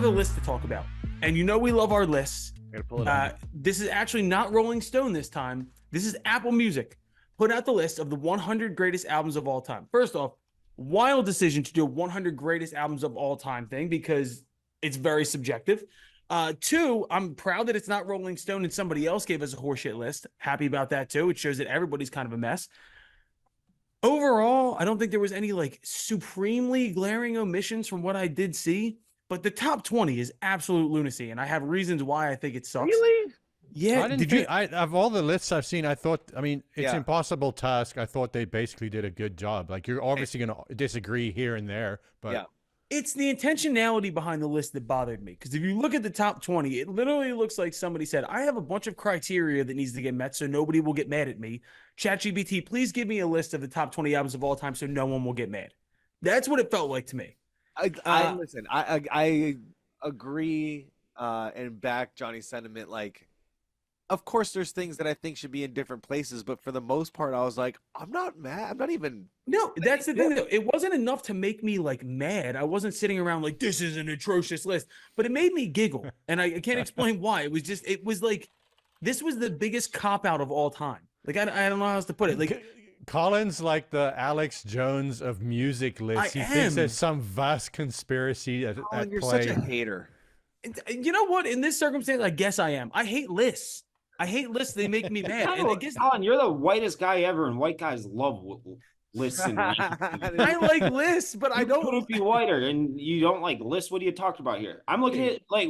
another list to talk about. And you know we love our lists. Gotta pull it up. This is actually not Rolling Stone this time. This is Apple Music. Put out the list of the 100 greatest albums of all time. First off, wild decision to do a 100 greatest albums of all time thing because it's very subjective. Two, I'm proud that it's not Rolling Stone and somebody else gave us a horseshit list. Happy about that too. It shows that everybody's kind of a mess. Overall, I don't think there was any like supremely glaring omissions from what I did see, but the top 20 is absolute lunacy, and I have reasons why I think it sucks. Really? Yeah. I didn't think, of all the lists I've seen, I mean, it's an impossible task. I thought they basically did a good job. Like, you're obviously going to disagree here and there, but it's the intentionality behind the list that bothered me. Because if you look at the top 20, it literally looks like somebody said, I have a bunch of criteria that needs to get met so nobody will get mad at me. ChatGPT, please give me a list of the top 20 albums of all time so no one will get mad. That's what it felt like to me. Listen, I agree and back Johnny's sentiment. Like, of course, there's things that I think should be in different places, but for the most part, I was like, I'm not mad. I'm not even. No, that's the thing, though. It wasn't enough to make me like mad. I wasn't sitting around like, this is an atrocious list, but it made me giggle. And I can't explain why. It was like, this was the biggest cop out of all time. Like, I don't know how else to put it. Like, Colin's like the Alex Jones of music lists. He thinks there's some vast conspiracy at You're play. such a hater. You know what? In this circumstance, I guess I am. I hate lists. They make me mad. And I guess, Colin, you're the whitest guy ever, and white guys love lists. And I like lists, but I don't. Couldn't be whiter, and you don't like lists. What are you talking about here? I'm looking at like,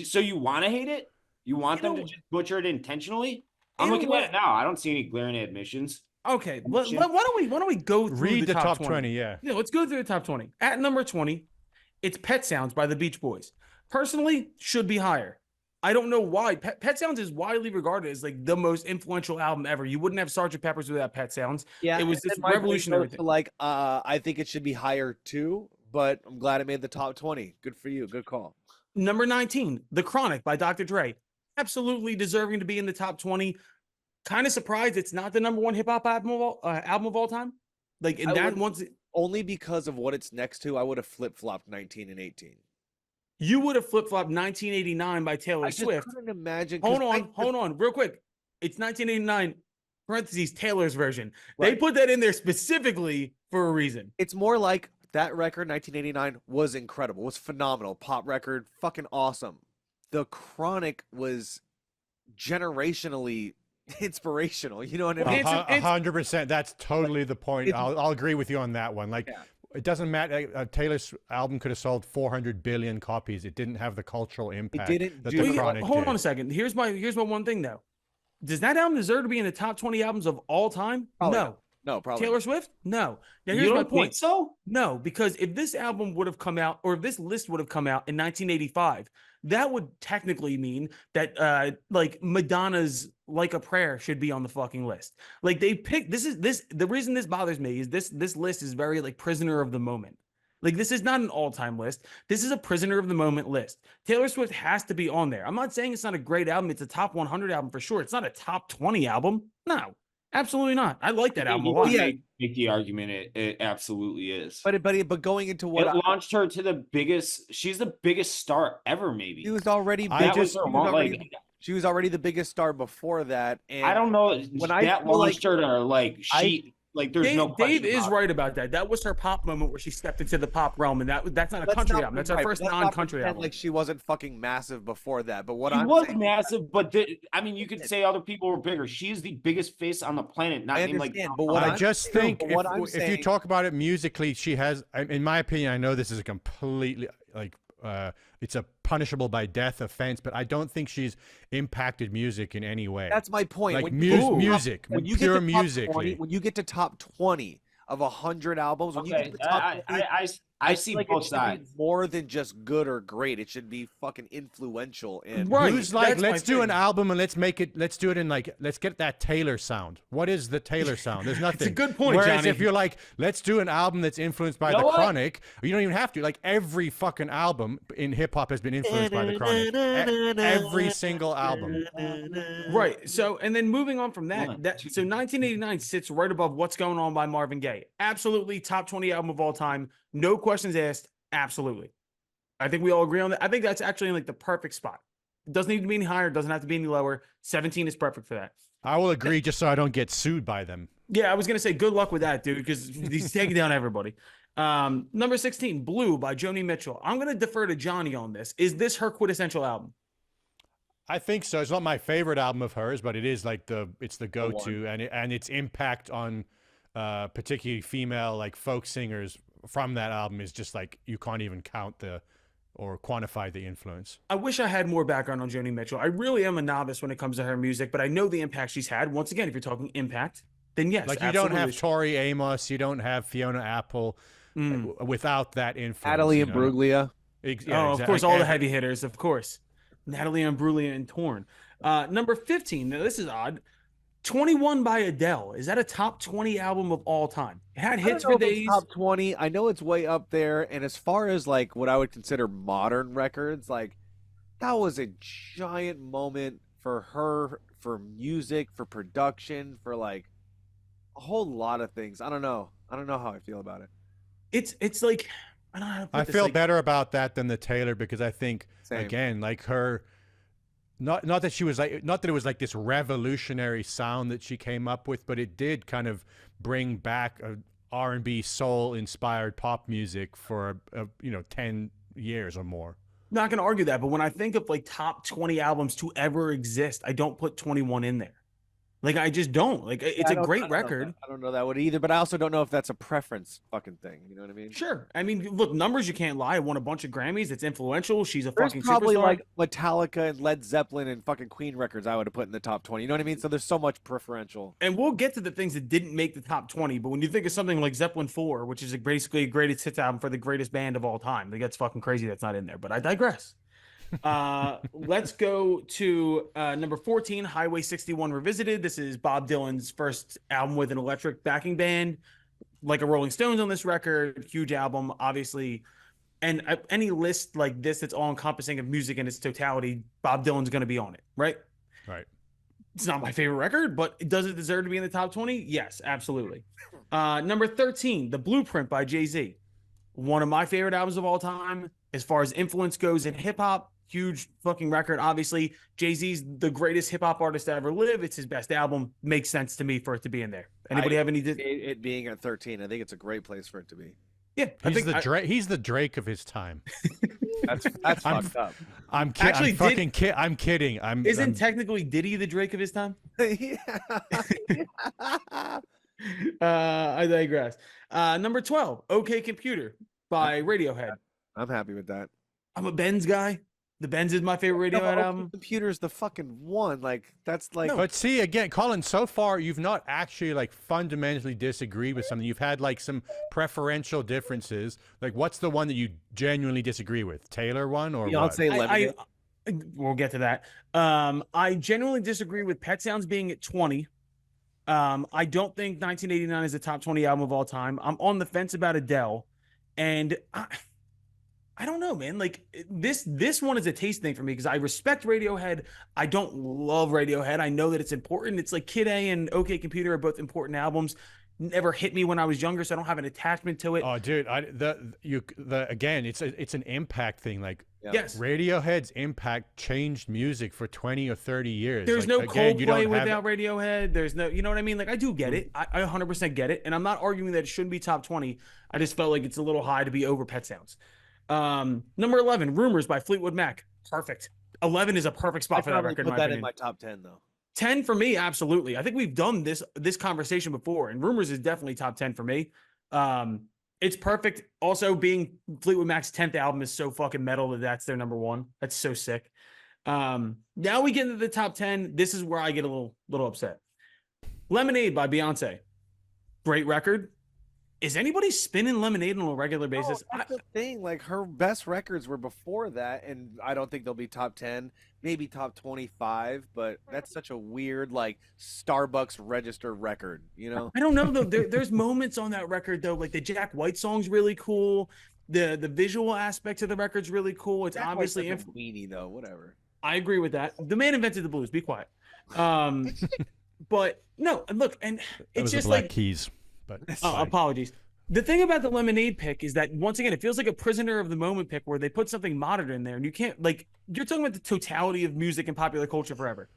so you want to hate it? You want them to just butcher it intentionally? I'm looking at it now. I don't see any glaring admissions. Okay, why don't we go through Read the top 20? Yeah, let's go through the top 20. At number 20, it's Pet Sounds by the Beach Boys. Personally, should be higher. I don't know why. Pet Sounds is widely regarded as like the most influential album ever. You wouldn't have Sgt. Pepper's without Pet Sounds. Yeah, it was this revolutionary thing. Like, I think it should be higher too, but I'm glad it made the top 20. Good for you. Good call. Number 19, The Chronic by Dr. Dre. Absolutely deserving to be in the top 20. Kind of surprised it's not the number one hip hop album of all time. Like, and that one's only because of what it's next to. I would have flip flopped 19 and 18. You would have flip flopped 1989 by Taylor Swift. I couldn't imagine. Hold on, real quick. It's 1989 (parentheses Taylor's version). Right. They put that in there specifically for a reason. It's more like that record, 1989, was incredible. Was phenomenal. Pop record, fucking awesome. The Chronic was generationally inspirational. You know what I mean? 100%. That's totally the point. I'll agree with you on that one. Like, it doesn't matter. Taylor's album could have sold 400 billion copies. It didn't have the cultural impact. It didn't. That the Chronic Hold did. on a second. Here's my one thing though. Does that album deserve to be in the top 20 albums of all time? Probably no, probably Taylor Swift? No. Now here's my point. So no, because if this album would have come out, or if this list would have come out in 1985, that would technically mean that like Madonna's Like a Prayer should be on the fucking list. Like, they picked the reason this bothers me is this list is very like prisoner of the moment. Like, this is not an all-time list. This is a prisoner of the moment list. Taylor Swift has to be on there. I'm not saying it's not a great album. It's a top 100 album for sure. It's not a top 20 album. No, absolutely not. I like that album a lot. Yeah, make the argument it absolutely is. But going into what it launched her to the biggest. She's the biggest star ever. Maybe she was already. She was already the biggest star before that. And I don't know when that launched her to like she. Like, there's no question. Dave is right about that. That was her pop moment where she stepped into the pop realm, and that's not a country album. That's her first non-country album. Like, she wasn't fucking massive before that. But she was massive, but I mean, you could say other people were bigger. She is the biggest face on the planet. Not in like. But what I just think, if you talk about it musically, she has, in my opinion, I know this is a completely like. It's a punishable by death offense, but I don't think she's impacted music in any way. That's my point. Like, music, pure music. When you get to top 20 of 100 albums, when you get to the top 20, I see like both sides. More than just good or great, it should be fucking influential. And who's like, let's do an album and let's do it in like, let's get that Taylor sound. What is the Taylor sound? There's nothing. It's a good point, Whereas Johnny. if you're like, let's do an album that's influenced by the Chronic, you don't even have to. Like, every fucking album in hip hop has been influenced by the Chronic. Every single album. Right. So, and then moving on from that, so 1989 sits right above What's Going On by Marvin Gaye. Absolutely top 20 album of all time. No questions asked. Absolutely. I think we all agree on that. I think that's actually in like the perfect spot. It doesn't need to be any higher. It doesn't have to be any lower. 17 is perfect for that. I will agree, just so I don't get sued by them. Yeah, I was gonna say good luck with that, dude, because he's taking down everybody. Number 16, Blue by Joni Mitchell. I'm gonna defer to Johnny on this. Is this her quintessential album? I think so. It's not my favorite album of hers, but it is like it's the go-to, and its impact on particularly female like folk singers from that album is just like you can't even count or quantify the influence. I wish I had more background on Joni Mitchell. I really am a novice when it comes to her music, but I know the impact she's had. Once again, if you're talking impact, then yes. Like you absolutely. don't have Tori Amos, you don't have Fiona Apple without that influence. Natalie Imbruglia. Of course, all the heavy hitters, of course. Natalie Imbruglia and Torn. Number 15. Now this is odd. 21 by Adele. Is that a top 20 album of all time? It had hits for days. Top 20. I know it's way up there. And as far as like what I would consider modern records, like that was a giant moment for her, for music, for production, for like a whole lot of things. I don't know how I feel about it. It's like I don't know how to put I this, feel like, better about that than the Taylor, because I think Same. again, like her, not that she was like, not that it was like this revolutionary sound that she came up with, but it did kind of bring back a R&B soul inspired pop music for 10 years or more. Not going to argue that, but when I think of like top 20 albums to ever exist, I don't put 21 in there. Like, I just don't. Like, it's a great record. I don't know that one either, but I also don't know if that's a preference fucking thing. You know what I mean? Sure. I mean, look, numbers, you can't lie. Won a bunch of Grammys. It's influential. She's a fucking probably superstar. like Metallica and Led Zeppelin and fucking Queen records I would have put in the top 20. You know what I mean? So there's so much preferential. And we'll get to the things that didn't make the top 20, but when you think of something like Zeppelin 4, which is basically a greatest hits album for the greatest band of all time, like that's fucking crazy that's not in there, but I digress. Let's go to number 14, Highway 61 Revisited. This is Bob Dylan's first album with an electric backing band, like a Rolling Stones on this record. Huge album, obviously. And any list like this that's all encompassing of music in its totality, Bob Dylan's going to be on it, right? Right. It's not my favorite record, but does it deserve to be in the top 20? Yes, absolutely. Number 13, The Blueprint by Jay-Z. One of my favorite albums of all time. As far as influence goes in hip hop, huge fucking record. Obviously, Jay-Z's the greatest hip hop artist to ever live. It's his best album. Makes sense to me for it to be in there. Anybody have any? It being at 13, I think it's a great place for it to be. Yeah, he's the Drake of his time. That's fucked up. I'm kidding. Isn't technically Diddy the Drake of his time? Yeah. I digress. Number 12, OK Computer by Radiohead. I'm happy with that. I'm a Benz guy. The Benz is my favorite Radiohead album. Computer's the fucking one. Like that's like. No. But see, again, Colin, so far you've not actually like fundamentally disagreed with something. You've had like some preferential differences. Like, what's the one that you genuinely disagree with? Taylor one or Beyonce what? We'll get to that. I genuinely disagree with Pet Sounds being at 20. I don't think 1989 is a top 20 album of all time. I'm on the fence about Adele, and I don't know, man. Like this one is a taste thing for me because I respect Radiohead. I don't love Radiohead. I know that it's important. It's like Kid A and OK Computer are both important albums. Never hit me when I was younger, so I don't have an attachment to it. Oh, dude, again, it's an impact thing. Like, yes, Radiohead's impact changed music for 20 or 30 years. There's no Coldplay without Radiohead. There's no, you know what I mean? Like, I do get it. I 100% get it, and I'm not arguing that it shouldn't be top 20. I just felt like it's a little high to be over Pet Sounds. Number 11, Rumors by Fleetwood Mac. Perfect. 11 is a perfect spot for that record. Put that in my top 10 though. 10 for me, absolutely. I think we've done this conversation before, and Rumors is definitely top 10 for me. It's perfect. Also, being Fleetwood Mac's 10th album is so fucking metal that's their number one. That's so sick. Now we get into the top 10. This is where I get a little upset. Lemonade by Beyonce. Great record. Is anybody spinning Lemonade on a regular basis? That's the thing. Like, her best records were before that, and I don't think they'll be top 10, maybe top 25, but that's such a weird, like, Starbucks registered record, you know? I don't know, though. There's moments on that record, though, like the Jack White song's really cool. The visual aspect of the record's really cool. It's Jack obviously a weenie, though, whatever. I agree with that. The man invented the blues. Be quiet. But, no, look, and it's just Black like... Keys. Apologies. The thing about the Lemonade pick is that, once again, it feels like a prisoner of the moment pick where they put something modern in there, and you can't, like, you're talking about the totality of music and popular culture forever.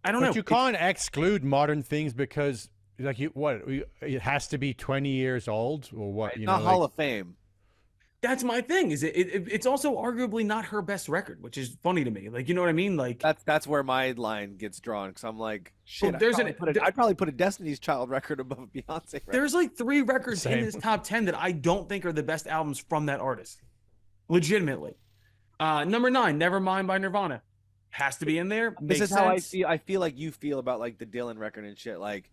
I don't know. But you can't exclude modern things because, like, it has to be 20 years old or what? It's not Hall of Fame. That's my thing. Is it's also arguably not her best record, which is funny to me. Like, you know what I mean? Like, that's where my line gets drawn, because I'm like, shit. Well, I'd probably put a Destiny's Child record above Beyonce record. There's like 3 records in this top 10 that I don't think are the best albums from that artist. Legitimately. Number 9, Nevermind by Nirvana. Has to be in there. This is how I feel. I feel like you feel about like the Dylan record and shit. Like,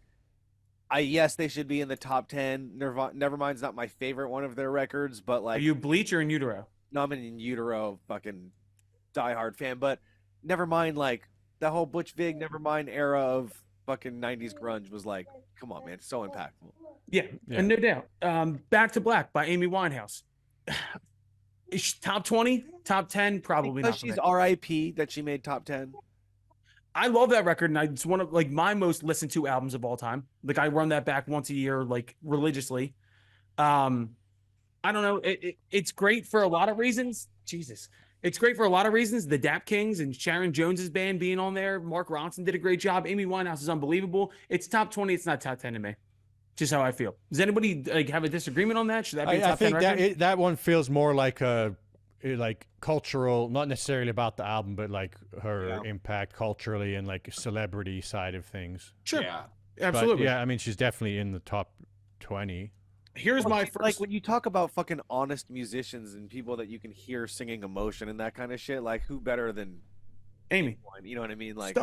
yes, they should be in the top 10. Nevermind's not my favorite one of their records, but like, are you Bleach or In Utero? No, I'm an In Utero fucking diehard fan. But Nevermind, like that whole Butch Vig Nevermind era of fucking 90s grunge was like, come on, man, it's so impactful. Yeah, and no doubt. Back to Black by Amy Winehouse. Top 20, top 10, probably because not. She's R.I.P. that she made top 10. I love that record, and it's one of like my most listened to albums of all time. Like, I run that back once a year, like religiously. I don't know. It's great for a lot of reasons. Jesus. It's great for a lot of reasons. The Dap Kings and Sharon Jones's band being on there. Mark Ronson did a great job. Amy Winehouse is unbelievable. It's top 20. It's not top 10 to me. Just how I feel. Does anybody like have a disagreement on that? Should that be a top 10 record? I think that one feels more like a cultural, not necessarily about the album, but like her impact culturally and like celebrity side of things. Sure. Yeah. Absolutely. But, yeah, I mean, she's definitely in the top 20. Here's my first. Like, when you talk about fucking honest musicians and people that you can hear singing emotion and that kind of shit, like, who better than Amy? You know what I mean? Like,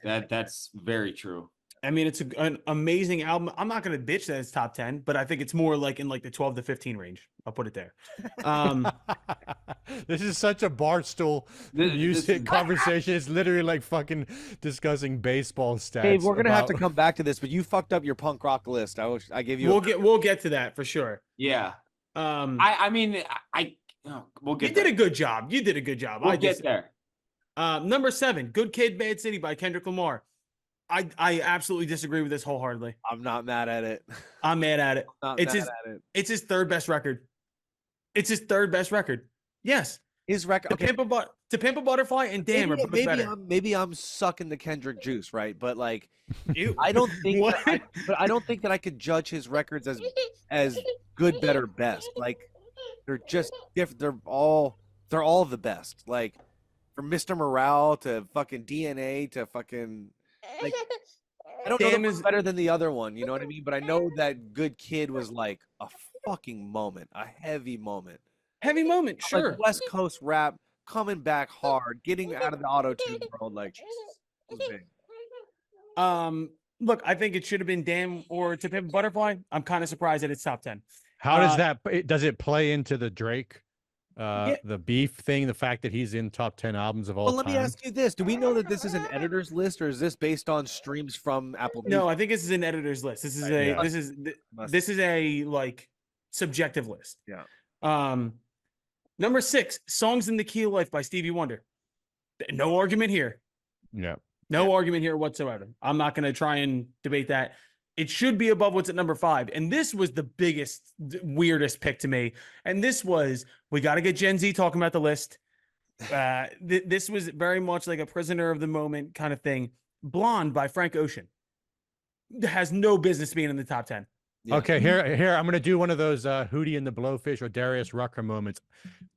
that's very true. I mean, it's an amazing album. I'm not going to bitch that it's top 10, but I think it's more like in like the 12 to 15 range. I'll put it there. This is such a Barstool music conversation. It's literally like fucking discussing baseball stats. Hey, we're gonna have to come back to this, but you fucked up your punk rock list. I gave you. We'll get to that for sure. Yeah. We'll get. You did a good job. You did a good job. We'll get there. Number 7, Good Kid, Bad City by Kendrick Lamar. I absolutely disagree with this wholeheartedly. I'm not mad at it. I'm mad at it. It's his third best record. It's his third best record. Yes. His record. To Pimp a Butterfly and Damn are both better. Maybe I'm sucking the Kendrick juice, right? But like, I don't think. I don't think that I could judge his records as good, better, best. Like, they're just different. They're all the best. Like, from Mr. Morale to fucking DNA to fucking. Like, I don't know if it's better than the other one, you know what I mean? But I know that Good Kid was like a fucking moment, a heavy moment. Heavy moment, sure. Like West Coast rap coming back hard, getting out of the auto-tune world, like, was big. Look, I think it should have been Damn or To Pimp a Butterfly. I'm kind of surprised that it's top 10. How does it play into the Drake? The beef thing, the fact that he's in top 10 albums of all time. Well, let me ask you this. Do we know that this is an editor's list, or is this based on streams from Apple Music? No, I think this is an editor's list. This is a like subjective list. Yeah. Number 6, Songs in the Key of Life by Stevie Wonder. No argument here. Yeah. No argument here whatsoever. I'm not going to try and debate that. It should be above what's at number 5. And this was the biggest, weirdest pick to me. And this was, we got to get Gen Z talking about the list. This was very much like a prisoner of the moment kind of thing. Blonde by Frank Ocean. Has no business being in the top 10. Yeah. Okay, here I'm going to do one of those Hootie and the Blowfish or Darius Rucker moments.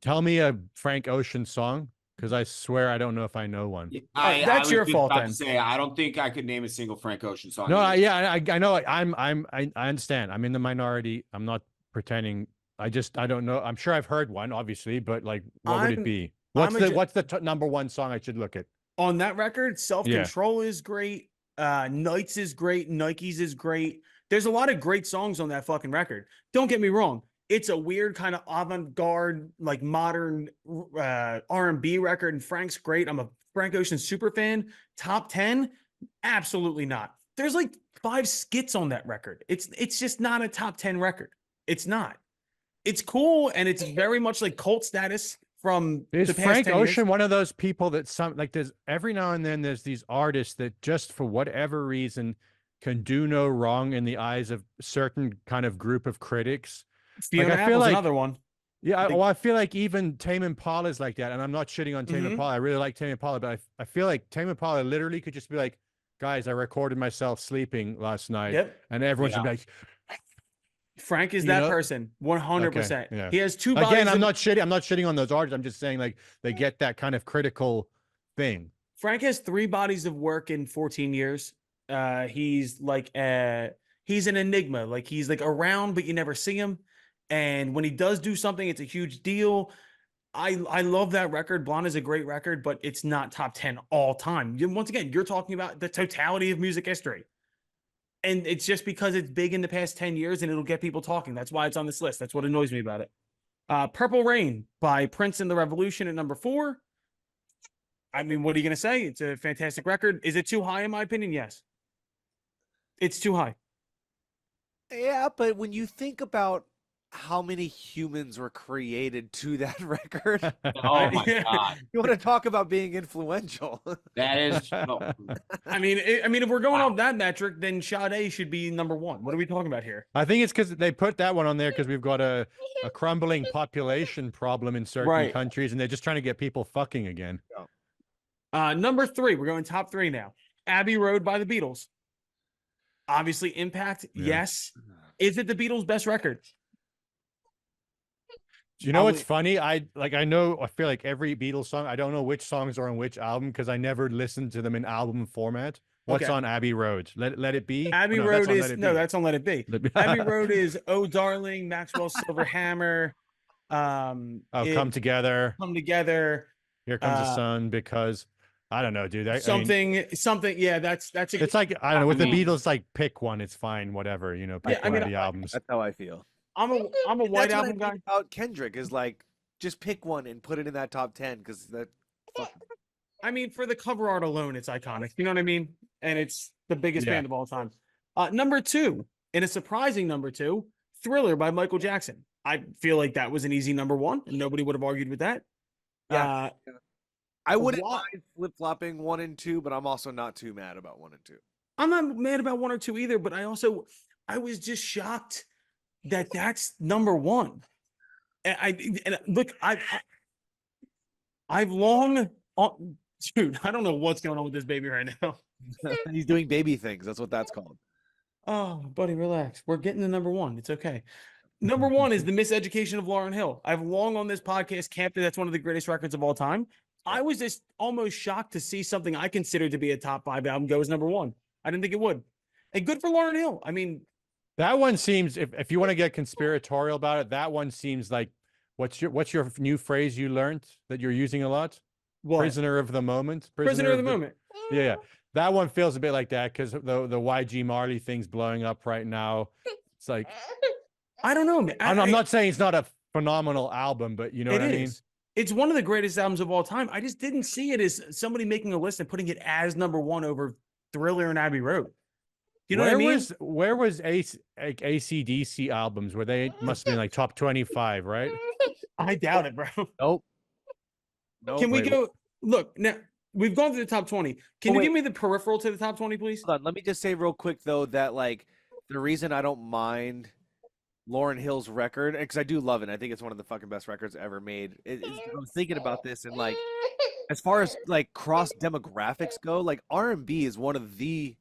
Tell me a Frank Ocean song. Because I swear I don't know if I know one. That's your fault. Then I don't think I could name a single Frank Ocean song. No, I know. I understand. I'm in the minority. I'm not pretending. I don't know. I'm sure I've heard one, obviously, but like, what would it be? What's the number one song I should look at on that record? Self Control is great. Nights is great. Nikes is great. There's a lot of great songs on that fucking record. Don't get me wrong. It's a weird kind of avant-garde, like modern R&B record, and Frank's great. I'm a Frank Ocean super fan. Top 10? Absolutely not. There's like 5 skits on that record. It's just not a top 10 record. It's not. It's cool, and it's very much like cult status from the past Frank 10 Ocean years. One of those people that there's every now and then there's these artists that just for whatever reason can do no wrong in the eyes of certain kind of group of critics. Fiona Apple's another one. Yeah, I feel like even Tame Impala is like that, and I'm not shitting on Tame Impala. I really like Tame Impala, but I feel like Tame Impala literally could just be like, guys, I recorded myself sleeping last night, and everyone should be like, Frank is that person, 100%. Yeah. He has two bodies. Again, I'm not shitting on those artists. I'm just saying like they get that kind of critical thing. Frank has 3 bodies of work in 14 years. He's like he's an enigma. Like he's like around, but you never see him. And when he does do something, it's a huge deal. I love that record. Blonde is a great record, but it's not top 10 all time. Once again, you're talking about the totality of music history. And it's just because it's big in the past 10 years and it'll get people talking. That's why it's on this list. That's what annoys me about it. Purple Rain by Prince and the Revolution at number 4. I mean, what are you going to say? It's a fantastic record. Is it too high in my opinion? Yes. It's too high. Yeah, but when you think about how many humans were created to that record. Oh my God. You want to talk about being influential. That is. I mean, if we're going off that metric, then Sade should be number 1. What are we talking about here? I think it's because they put that one on there because we've got a crumbling population problem in certain countries, and they're just trying to get people fucking again. Number 3, we're going top 3 now. Abbey Road by the Beatles. Obviously, impact, yes. Is it the Beatles' best record? Do you know what's funny? I feel like every Beatles song, I don't know which songs are on which album because I never listened to them in album format. What's on Abbey Road? Let It Be? Abbey Road that's on Let It Be. Abbey Road is Oh Darling, Maxwell's Silver Hammer. Come Together. Come Together. Here Comes the Sun, because I don't know, dude. Something. Yeah, that's it's like, I don't know, with the Beatles, like pick one, it's fine, whatever, pick one of the albums. That's how I feel. I'm a White Album guy. About Kendrick is like, just pick one and put it in that top 10 because that. I mean, for the cover art alone, it's iconic. You know what I mean? And it's the biggest band of all time. Number 2, and a surprising number 2, Thriller by Michael Jackson. I feel like that was an easy number 1, and nobody would have argued with that. Yeah. I wouldn't mind flip-flopping 1 and 2, but I'm also not too mad about 1 and 2. I'm not mad about 1 or 2 either, but I was just shocked that that's number 1. And look, I've long, dude, I don't know what's going on with this baby right now. He's doing baby things. That's what that's called. Oh, buddy, relax. We're getting to number 1. It's okay. Number 1 is The Miseducation of Lauryn Hill. I've long on this podcast camped that that's one of the greatest records of all time. I was just almost shocked to see something I considered to be a top 5 album go as number 1. I didn't think it would. And good for Lauryn Hill. I mean, that one seems, if you want to get conspiratorial about it, that one seems like, what's your new phrase you learned that you're using a lot? What? Prisoner of the moment. Prisoner of the moment. Yeah. That one feels a bit like that because the YG Marley thing's blowing up right now. It's like, I don't know, man. I'm not saying it's not a phenomenal album, but you know what I mean? It's one of the greatest albums of all time. I just didn't see it as somebody making a list and putting it as number 1 over Thriller and Abbey Road. You know what I mean? Where was AC/DC albums? Where they must have been like top 25, right? I doubt it, bro. Nope. Can we go? Look, now we've gone to the top 20. Can you give me the peripheral to the top 20, please? Hold on. Let me just say real quick, though, that like the reason I don't mind Lauryn Hill's record, because I do love it. I think it's one of the fucking best records ever made. I was thinking about this, and like, as far as like cross demographics go, like R&B is one of the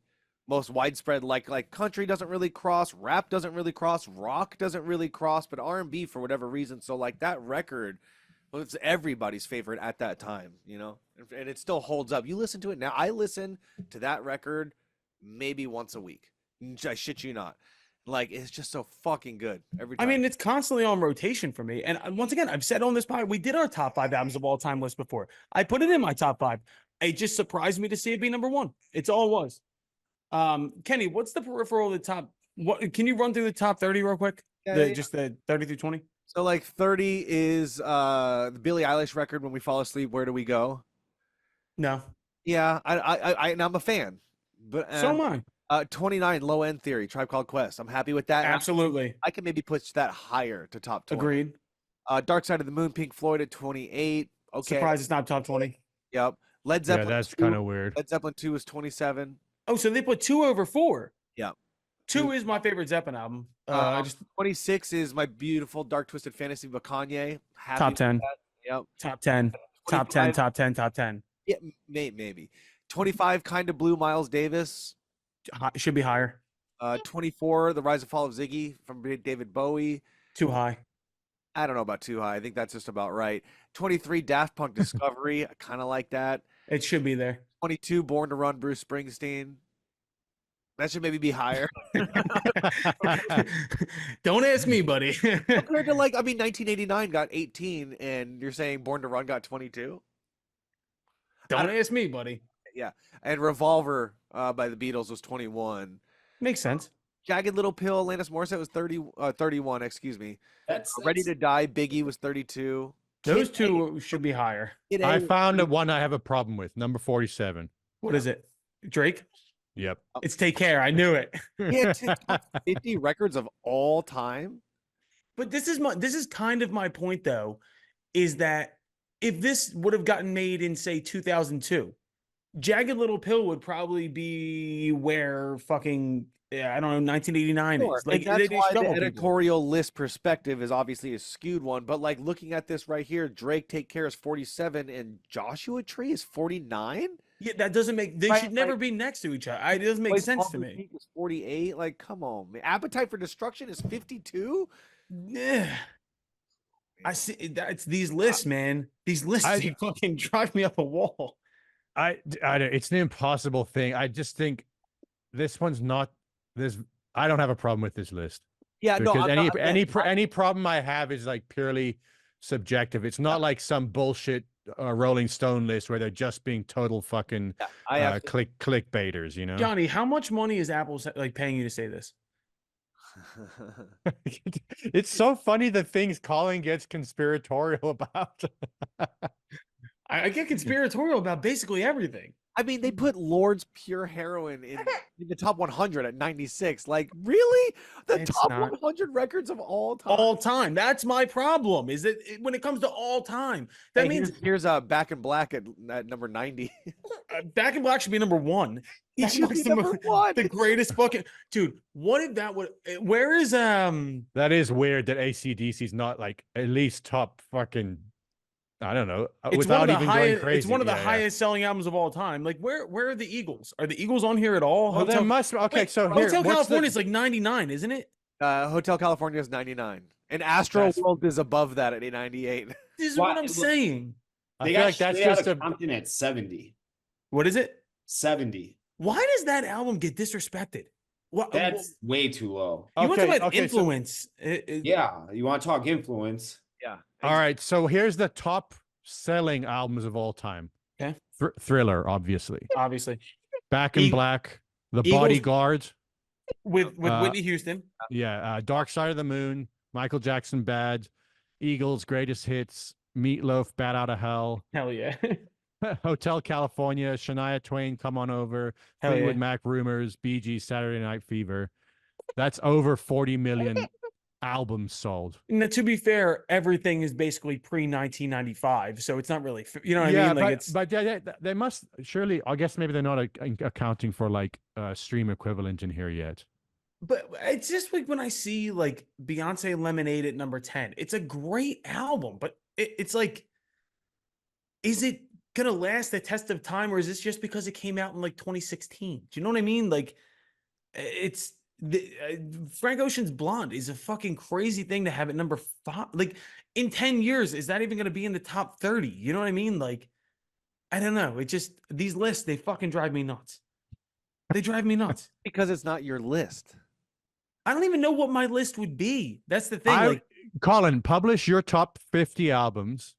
most widespread. Like country doesn't really cross, rap doesn't really cross, rock doesn't really cross, but R&B for whatever reason. So like that record was everybody's favorite at that time, and it still holds up. You listen to it now. I listen to that record maybe once a week. I shit you not. Like, it's just so fucking good every time. I mean, it's constantly on rotation for me. And once again, I've said on this pod, we did our top 5 albums of all time list before. I put it in my top 5. It just surprised me to see it be number 1. It's all it was. Kenny, what's the peripheral of the top? What can you run through the top 30 real quick? Just the 30 through 20. So like 30 is the Billie Eilish record, When We Fall Asleep, Where Do We Go? No. Yeah, and I'm a fan. But so am I. 29, Low End Theory, Tribe Called Quest. I'm happy with that. Absolutely. I can maybe push that higher to top 20. Agreed. Dark Side of the Moon, Pink Floyd at 28. Okay. Surprised it's not top 20. Yep. Led Zeppelin. Yeah, that's kind of weird. Led Zeppelin 2 is 27. Oh, so they put 2 over 4. 2 is my favorite Zeppelin album. 26 is My Beautiful Dark Twisted Fantasy by Kanye. Top 10. Yep. Top 10. Top 10. Top 10. Top 10. Yeah, maybe. 25, Kind of Blue, Miles Davis. Should be higher. 24, The Rise and Fall of Ziggy from David Bowie. Too high. I don't know about too high. I think that's just about right. 23, Daft Punk Discovery. I kind of like that. It should be there. 22, Born to Run, Bruce Springsteen. That should maybe be higher. Don't ask me, buddy. Compared to 1989 got 18, and you're saying Born to Run got 22? Don't ask me, buddy. Yeah. And Revolver by the Beatles was 21. Makes sense. Jagged Little Pill, Alanis Morissette was 31, excuse me. Ready to Die, Biggie was 32. Those two should be higher. I found one I have a problem with, number 47. What is it? Drake? Yep. It's Take Care. I knew it. Yeah, 50 records of all time. But this is kind of my point, though, is that if this would have gotten made in, say, 2002, Jagged Little Pill would probably be where fucking, I don't know, 1989 sure. is. Like, and that's why the people. editorial list perspective is obviously a skewed one. But looking at this right here, Drake Take Care is 47 and Joshua Tree is 49. Yeah, that doesn't make. They should never be next to each other. It doesn't make sense to me. Is 48. Come on, man. Appetite for Destruction is 52. Yeah. I see. It's these lists, man. These lists they fucking drive me up a wall. It's an impossible thing. I just think this one's not this. I don't have a problem with this list. Yeah, because any problem I have is purely subjective. It's not like some bullshit Rolling Stone list where they're just being total fucking clickbaiters. You know, Johnny, how much money is Apple paying you to say this? It's so funny the things Colin gets conspiratorial about. I get conspiratorial about basically everything. I mean, they put Lord's Pure Heroin in the top 100 at 96. Really? It's top 100 records of all time? All time. That's my problem, is that when it comes to all time. That means... Here's Back in Black at number 90. Back in Black should be number 1. He should be number 1. The greatest fucking... Dude, what if that would... Where is... That is weird that AC/DC's not, at least top fucking... I don't know. Without even going crazy. It's one of the highest selling albums of all time. Where are the Eagles? Are the Eagles on here at all? Well, there must. Okay, so Hotel California is 99, isn't it? Hotel California is 99, and Astro World is above that at 98. This is what I'm saying. They got that's just a Compton at 70. What is it? 70. Why does that album get disrespected? That's way too low. You want to talk about influence? Yeah, you want to talk influence? Yeah. All right. So here's the top selling albums of all time. Okay. Thriller, obviously. Back in Black, The Eagles, Bodyguard. With Whitney Houston. Yeah. Dark Side of the Moon, Michael Jackson Bad, Eagles Greatest Hits, Meatloaf Bat Out of Hell. Hell yeah. Hotel California, Shania Twain Come On Over, Fleetwood Mac Rumors, Bee Gees Saturday Night Fever. That's over 40 million albums sold. Now, to be fair, everything is basically pre-1995, so it's not really, you know what I mean? But they must surely. I guess maybe they're not accounting for stream equivalent in here yet. But it's just when I see Beyonce Lemonade at number 10, it's a great album, but it's is it gonna last the test of time, or is this just because it came out in 2016? Do you know what I mean? It's. Frank Ocean's Blonde is a fucking crazy thing to have at number 5. In 10 years, is that even going to be in the top 30? You know what I mean? I don't know. It just, these lists, they fucking drive me nuts. They drive me nuts. Because it's not your list. I don't even know what my list would be. That's the thing. Colin, publish your top 50 albums,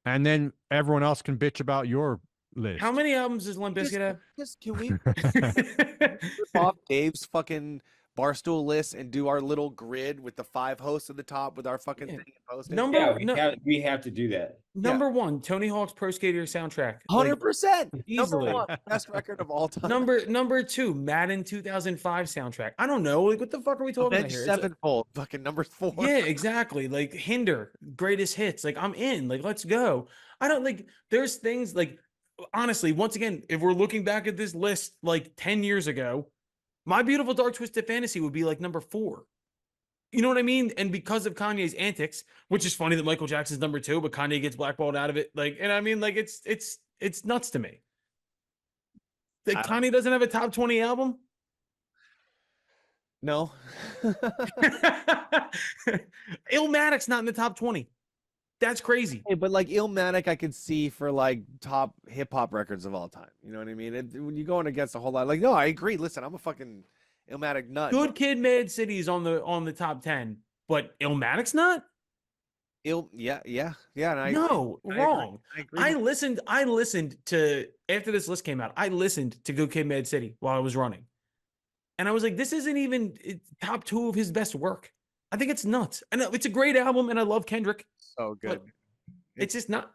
and then everyone else can bitch about your list. How many albums does Limp Bizkit have? Can we rip off Dave's fucking Barstool list and do our little grid with the 5 hosts at the top with our fucking thing and post it? We have to do that. Number 1, Tony Hawk's Pro Skater soundtrack. 100%. Easily. Number 1, best record of all time. Number 2, Madden 2005 soundtrack. I don't know. What the fuck are we talking about here? Sevenfold, fucking number 4. Yeah, exactly. Hinder, greatest hits. I'm in. Let's go. I don't there's things honestly, once again, if we're looking back at this list 10 years ago, My Beautiful Dark Twisted Fantasy would be like number 4. You know what I mean? And because of Kanye's antics, which is funny that Michael Jackson's number 2, but Kanye gets blackballed out of it. Like, and I mean, like, it's nuts to me. That Kanye doesn't have a top 20 album. No. Illmatic's not in the top 20. That's crazy. Hey, but like Illmatic, I could see for like top hip hop records of all time. You know what I mean? When you're going against a whole lot, like, no, I agree. Listen, I'm a fucking Illmatic nut. Good Kid, Mad City is on the top 10, but Illmatic's not. Yeah. And Wrong. I listened to after this list came out. I listened to Good Kid, Mad City while I was running, and I was like, this isn't even top 2 of his best work. I think it's nuts. And it's a great album, and I love Kendrick. So good. It's just not.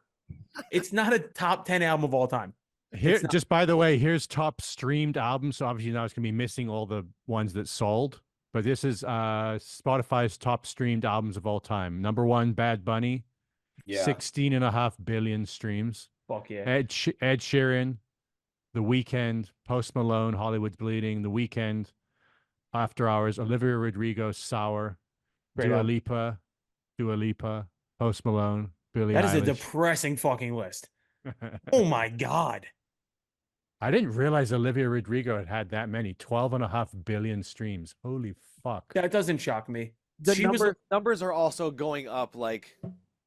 It's not a top 10 album of all time. Here, just by the way, here's top streamed albums. So obviously now it's gonna be missing all the ones that sold, but this is Spotify's top streamed albums of all time. Number 1, Bad Bunny, 16.5 billion streams. Fuck yeah. Ed Sheeran, The Weeknd, Post Malone, Hollywood's Bleeding, The Weeknd, After Hours, Olivia Rodrigo, Sour, Dua Lipa, Post Malone, Billie Eilish. That is a depressing fucking list. Oh my God. I didn't realize Olivia Rodrigo had that many, 12.5 billion streams. Holy fuck. That doesn't shock me. The numbers are also going up like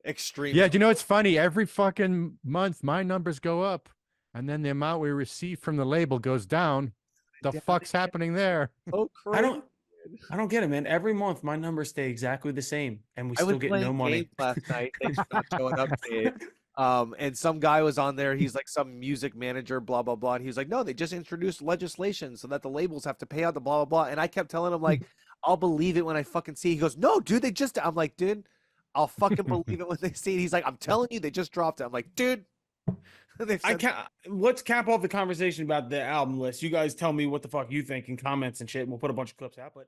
extremely. Yeah, do you know it's funny? Every fucking month my numbers go up, and then the amount we receive from the label goes down. The fuck's happening there? Oh, crazy. I don't get it, man. Every month my numbers stay exactly the same, and we still get no money. Last night, they stopped showing up. And some guy was on there. He's like some music manager, blah blah blah. And he was like, "No, they just introduced legislation so that the labels have to pay out the blah blah blah." And I kept telling him like, "I'll believe it when I fucking see." He goes, "No, dude, they just." I'm like, "Dude, I'll fucking believe it when they see it." He's like, "I'm telling you, they just dropped it." I'm like, "Dude." Let's cap off the conversation about the album list. You guys tell me what the fuck you think in comments and shit, and we'll put a bunch of clips out. But